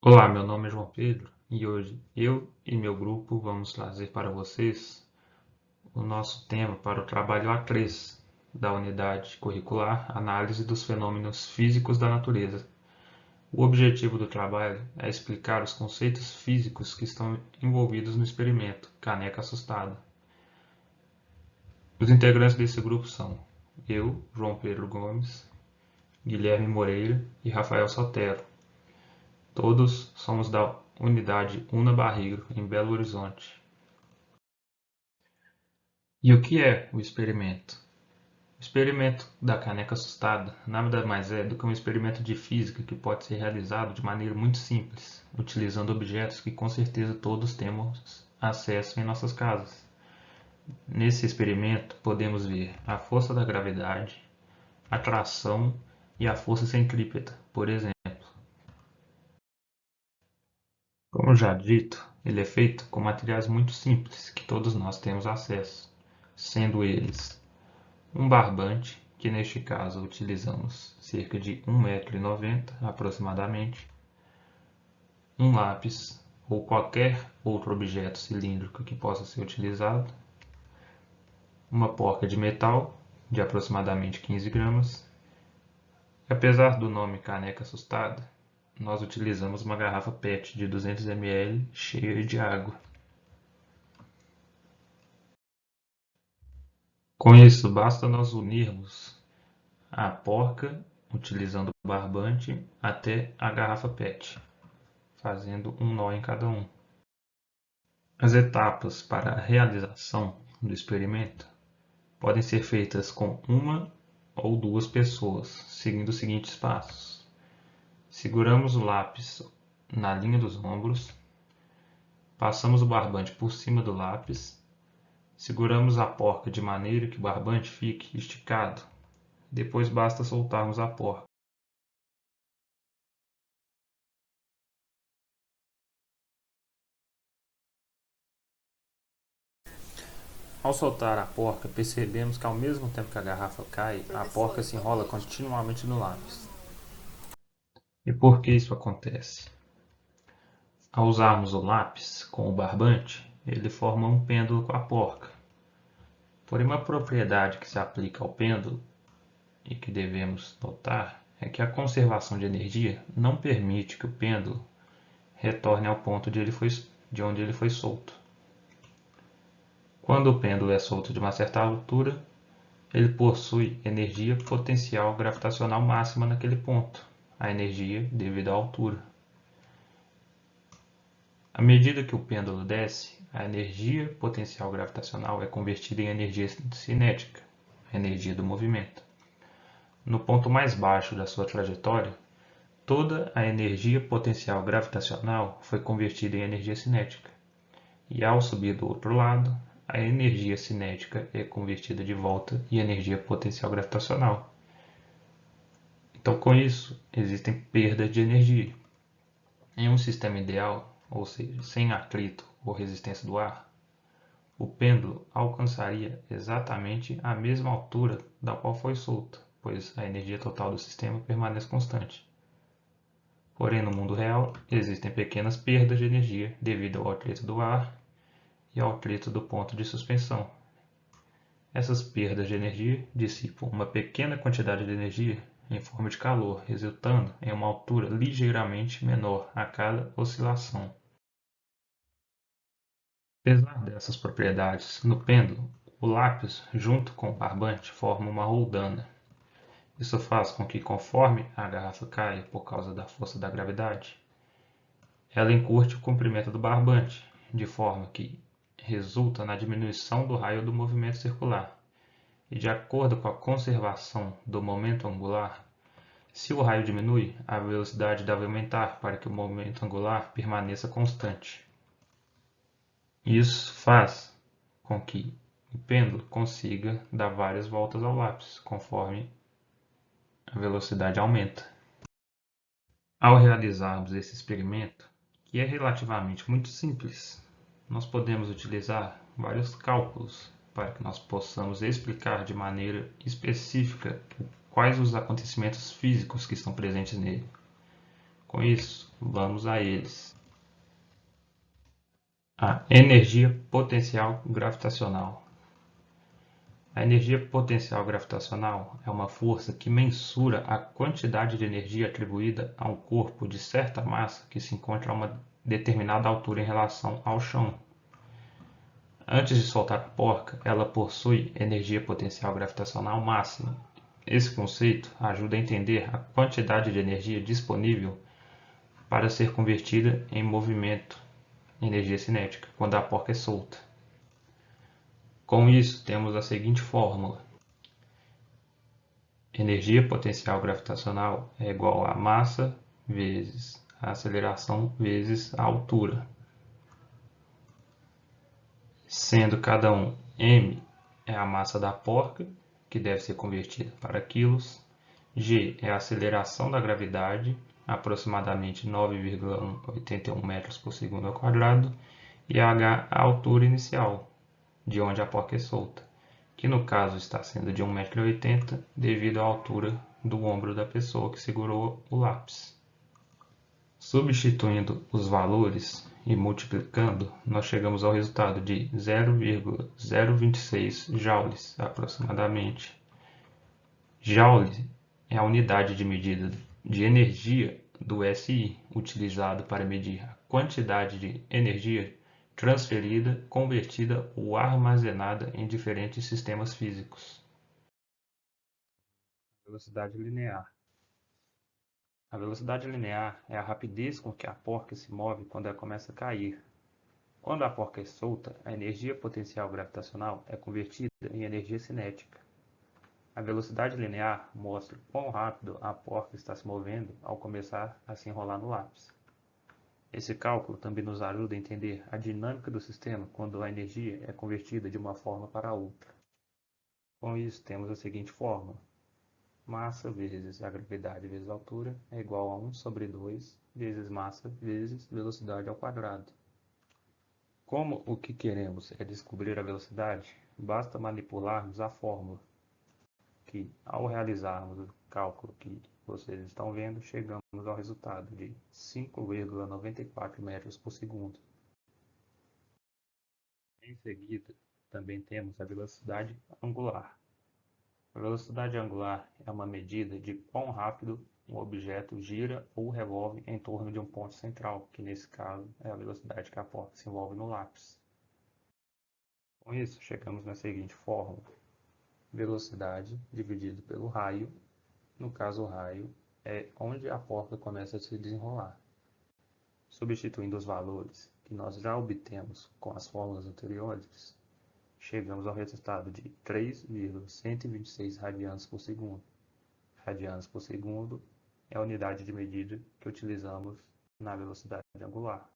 Olá, meu nome é João Pedro e hoje eu e meu grupo vamos trazer para vocês o nosso tema para o trabalho A3 da unidade curricular Análise dos Fenômenos Físicos da Natureza. O objetivo do trabalho é explicar os conceitos físicos que estão envolvidos no experimento Caneca Assustada. Os integrantes desse grupo são eu, João Pedro Gomes, Guilherme Moreira e Rafael Sotero. Todos somos da unidade Una Barreiro, em Belo Horizonte. E o que é o experimento? O experimento da caneca assustada nada mais é do que um experimento de física que pode ser realizado de maneira muito simples, utilizando objetos que com certeza todos temos acesso em nossas casas. Nesse experimento podemos ver a força da gravidade, a tração e a força centrípeta, por exemplo. Como já dito, ele é feito com materiais muito simples que todos nós temos acesso, sendo eles um barbante, que neste caso utilizamos cerca de 1,90 m aproximadamente, um lápis ou qualquer outro objeto cilíndrico que possa ser utilizado, uma porca de metal de aproximadamente 15 gramas. Apesar do nome caneca assustada, nós utilizamos uma garrafa PET de 200 ml cheia de água. Com isso, basta nós unirmos a porca, utilizando o barbante, até a garrafa PET, fazendo um nó em cada um. As etapas para a realização do experimento podem ser feitas com uma ou duas pessoas, seguindo os seguintes passos. Seguramos o lápis na linha dos ombros, passamos o barbante por cima do lápis, seguramos a porca de maneira que o barbante fique esticado. Depois basta soltarmos a porca. Ao soltar a porca, percebemos que ao mesmo tempo que a garrafa cai, a porca se enrola continuamente no lápis. E por que isso acontece? Ao usarmos o lápis com o barbante, ele forma um pêndulo com a porca. Porém, uma propriedade que se aplica ao pêndulo e que devemos notar é que a conservação de energia não permite que o pêndulo retorne ao ponto de onde ele foi solto. Quando o pêndulo é solto de uma certa altura, ele possui energia potencial gravitacional máxima naquele ponto, a energia devido à altura. À medida que o pêndulo desce, a energia potencial gravitacional é convertida em energia cinética, a energia do movimento. No ponto mais baixo da sua trajetória, toda a energia potencial gravitacional foi convertida em energia cinética. E ao subir do outro lado, a energia cinética é convertida de volta em energia potencial gravitacional. Então, com isso, existem perdas de energia. Em um sistema ideal, ou seja, sem atrito ou resistência do ar, o pêndulo alcançaria exatamente a mesma altura da qual foi solta, pois a energia total do sistema permanece constante. Porém, no mundo real, existem pequenas perdas de energia devido ao atrito do ar e ao atrito do ponto de suspensão. Essas perdas de energia dissipam uma pequena quantidade de energia em forma de calor, resultando em uma altura ligeiramente menor a cada oscilação. Apesar dessas propriedades, no pêndulo, o lápis junto com o barbante forma uma roldana. Isso faz com que, conforme a garrafa caia por causa da força da gravidade, ela encurte o comprimento do barbante, de forma que resulta na diminuição do raio do movimento circular. E de acordo com a conservação do momento angular, se o raio diminui, a velocidade deve aumentar para que o momento angular permaneça constante. Isso faz com que o pêndulo consiga dar várias voltas ao lápis, conforme a velocidade aumenta. Ao realizarmos esse experimento, que é relativamente muito simples, nós podemos utilizar vários cálculos para que nós possamos explicar de maneira específica quais os acontecimentos físicos que estão presentes nele. Com isso, vamos a eles. A energia potencial gravitacional. A energia potencial gravitacional é uma força que mensura a quantidade de energia atribuída a um corpo de certa massa que se encontra a uma determinada altura em relação ao chão. Antes de soltar a porca, ela possui energia potencial gravitacional máxima. Esse conceito ajuda a entender a quantidade de energia disponível para ser convertida em movimento, energia cinética, quando a porca é solta. Com isso, temos a seguinte fórmula: energia potencial gravitacional é igual a massa vezes a aceleração vezes a altura, sendo cada um m é a massa da porca, que deve ser convertida para quilos, g é a aceleração da gravidade, aproximadamente 9,81 metros por segundo ao quadrado, e h a altura inicial, de onde a porca é solta, que no caso está sendo de 1,80 m devido à altura do ombro da pessoa que segurou o lápis. Substituindo os valores e multiplicando, nós chegamos ao resultado de 0,026 joules aproximadamente. Joule é a unidade de medida de energia do SI, utilizado para medir a quantidade de energia transferida, convertida ou armazenada em diferentes sistemas físicos. Velocidade linear. A velocidade linear é a rapidez com que a porca se move quando ela começa a cair. Quando a porca é solta, a energia potencial gravitacional é convertida em energia cinética. A velocidade linear mostra quão rápido a porca está se movendo ao começar a se enrolar no lápis. Esse cálculo também nos ajuda a entender a dinâmica do sistema quando a energia é convertida de uma forma para outra. Com isso, temos a seguinte fórmula: massa vezes a gravidade vezes a altura é igual a 1 sobre 2 vezes massa vezes velocidade ao quadrado. Como o que queremos é descobrir a velocidade, basta manipularmos a fórmula, que ao realizarmos o cálculo que vocês estão vendo, chegamos ao resultado de 5,94 metros por segundo. Em seguida, também temos a velocidade angular. A velocidade angular é uma medida de quão rápido um objeto gira ou revolve em torno de um ponto central, que nesse caso é a velocidade que a porca se envolve no lápis. Com isso, chegamos na seguinte fórmula: velocidade dividido pelo raio. No caso, o raio é onde a porca começa a se desenrolar. Substituindo os valores que nós já obtemos com as fórmulas anteriores, chegamos ao resultado de 3,126 radianos por segundo. Radianos por segundo é a unidade de medida que utilizamos na velocidade angular.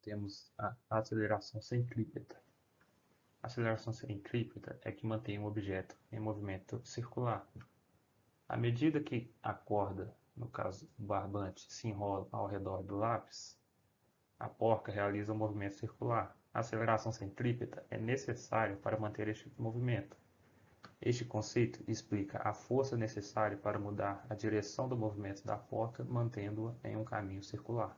Temos a aceleração centrípeta. A aceleração centrípeta é que mantém um objeto em movimento circular. À medida que a corda, no caso o barbante, se enrola ao redor do lápis, a porca realiza um movimento circular. A aceleração centrípeta é necessária para manter este movimento. Este conceito explica a força necessária para mudar a direção do movimento da porca, mantendo-a em um caminho circular.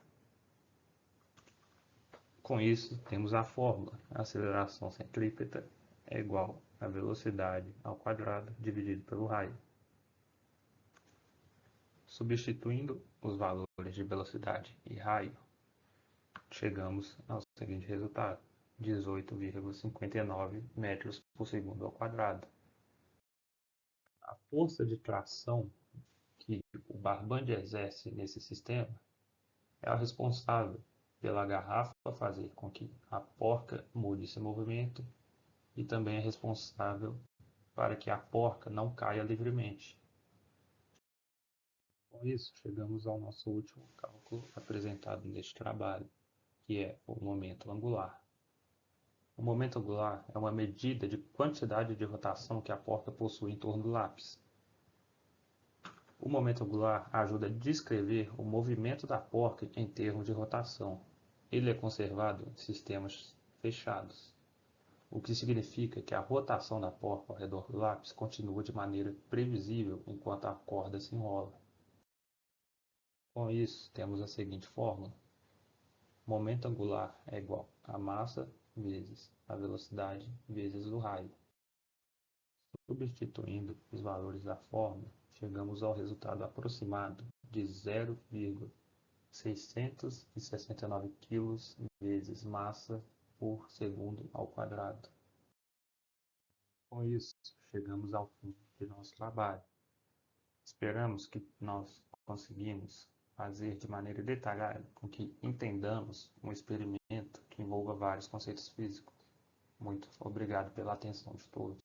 Com isso, temos a fórmula: a aceleração centrípeta é igual a velocidade ao quadrado dividido pelo raio. Substituindo os valores de velocidade e raio, chegamos ao seguinte resultado: 18,59 metros por segundo ao quadrado. A força de tração que o barbante exerce nesse sistema é a responsável pela garrafa fazer com que a porca mude esse movimento e também é responsável para que a porca não caia livremente. Com isso, chegamos ao nosso último cálculo apresentado neste trabalho, que é o momento angular. O momento angular é uma medida de quantidade de rotação que a porca possui em torno do lápis. O momento angular ajuda a descrever o movimento da porca em termos de rotação. Ele é conservado em sistemas fechados, o que significa que a rotação da porca ao redor do lápis continua de maneira previsível enquanto a corda se enrola. Com isso, temos a seguinte fórmula: momento angular é igual a massa vezes a velocidade vezes o raio. Substituindo os valores da fórmula, chegamos ao resultado aproximado de 0,669 kg vezes massa por segundo ao quadrado. Com isso, chegamos ao fim de nosso trabalho. Esperamos que nós conseguimos fazer de maneira detalhada com que entendamos um experimento que envolva vários conceitos físicos. Muito obrigado pela atenção de todos.